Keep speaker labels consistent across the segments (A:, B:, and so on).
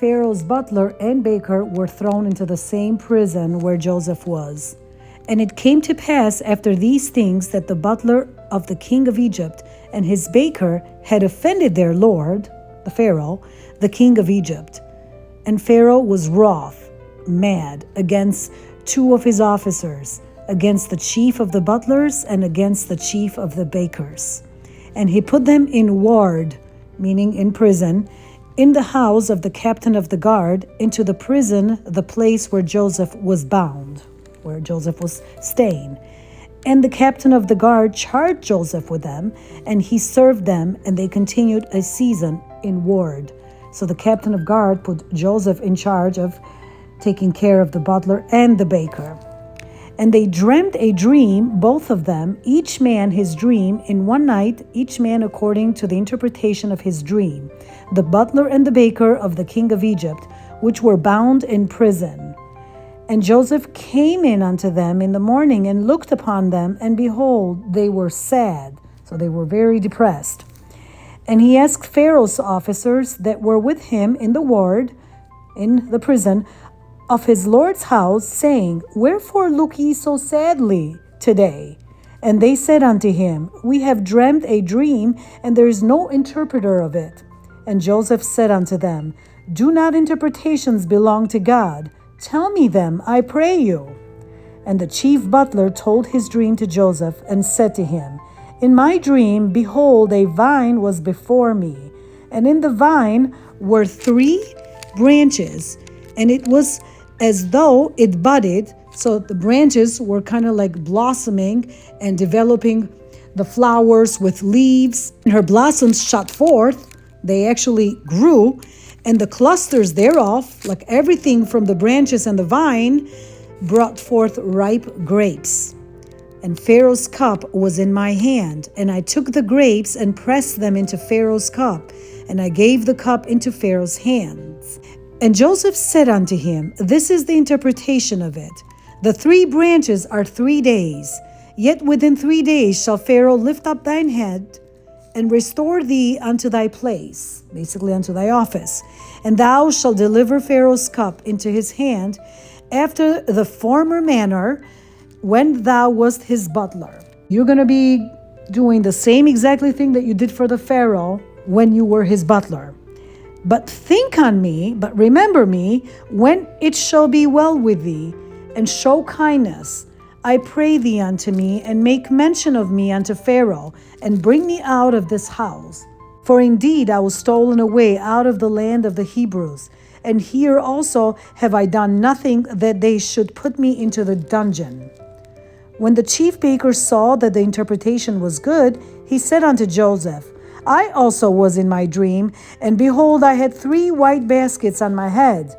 A: Pharaoh's butler and baker were thrown into the same prison where Joseph was. And it came to pass after these things that the butler of the king of Egypt and his baker had offended their lord, the Pharaoh, the king of Egypt. And Pharaoh was wroth, mad, against two of his officers, against the chief of the butlers and against the chief of the bakers. And he put them in ward, meaning in prison, in the house of the captain of the guard, into the prison, the place where Joseph was bound, where Joseph was staying. And the captain of the guard charged Joseph with them, and he served them, and they continued a season in ward. So the captain of guard put Joseph in charge of taking care of the butler and the baker. And they dreamt a dream, both of them, each man his dream, in one night, each man according to the interpretation of his dream, the butler and the baker of the king of Egypt, which were bound in prison. And Joseph came in unto them in the morning and looked upon them, and behold, they were sad. So they were very depressed. And he asked Pharaoh's officers that were with him in the ward, in the prison, of his Lord's house, saying, Wherefore look ye so sadly today? And they said unto him, We have dreamt a dream, and there is no interpreter of it. And Joseph said unto them, Do not interpretations belong to God? Tell me them, I pray you. And the chief butler told his dream to Joseph, and said to him, In my dream, behold, a vine was before me, and in the vine were 3 branches, and it was as though it budded. So the branches were kind of like blossoming and developing the flowers with leaves. And her blossoms shot forth. They actually grew. And the clusters thereof, like everything from the branches and the vine, brought forth ripe grapes. And Pharaoh's cup was in my hand. And I took the grapes and pressed them into Pharaoh's cup. And I gave the cup into Pharaoh's hands. And Joseph said unto him, This is the interpretation of it. The 3 branches are 3 days. Yet within 3 days shall Pharaoh lift up thine head and restore thee unto thy place, basically unto thy office. And thou shalt deliver Pharaoh's cup into his hand after the former manner when thou wast his butler. You're going to be doing the same exactly thing that you did for the Pharaoh when you were his butler. But think on me, but remember me, when it shall be well with thee, and show kindness, I pray thee unto me, and make mention of me unto Pharaoh, and bring me out of this house. For indeed I was stolen away out of the land of the Hebrews, and here also have I done nothing that they should put me into the dungeon. When the chief baker saw that the interpretation was good, he said unto Joseph, I also was in my dream, and behold, I had 3 white baskets on my head.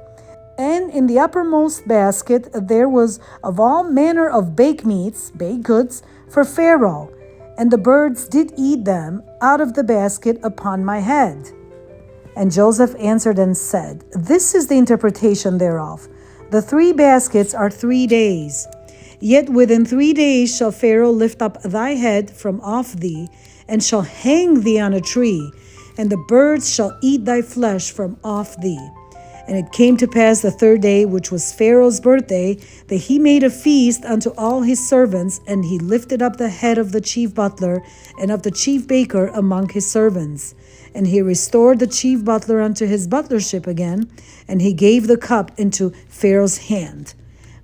A: And in the uppermost basket there was of all manner of baked meats, baked goods, for Pharaoh. And the birds did eat them out of the basket upon my head. And Joseph answered and said, This is the interpretation thereof. The 3 baskets are 3 days. Yet within 3 days shall Pharaoh lift up thy head from off thee, and shall hang thee on a tree, and the birds shall eat thy flesh from off thee. And it came to pass the 3rd day, which was Pharaoh's birthday, that he made a feast unto all his servants, and he lifted up the head of the chief butler and of the chief baker among his servants. And he restored the chief butler unto his butlership again, and he gave the cup into Pharaoh's hand.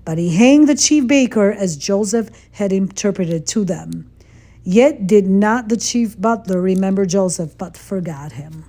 A: But he hanged the chief baker as Joseph had interpreted to them. Yet did not the chief butler remember Joseph, but forgot him.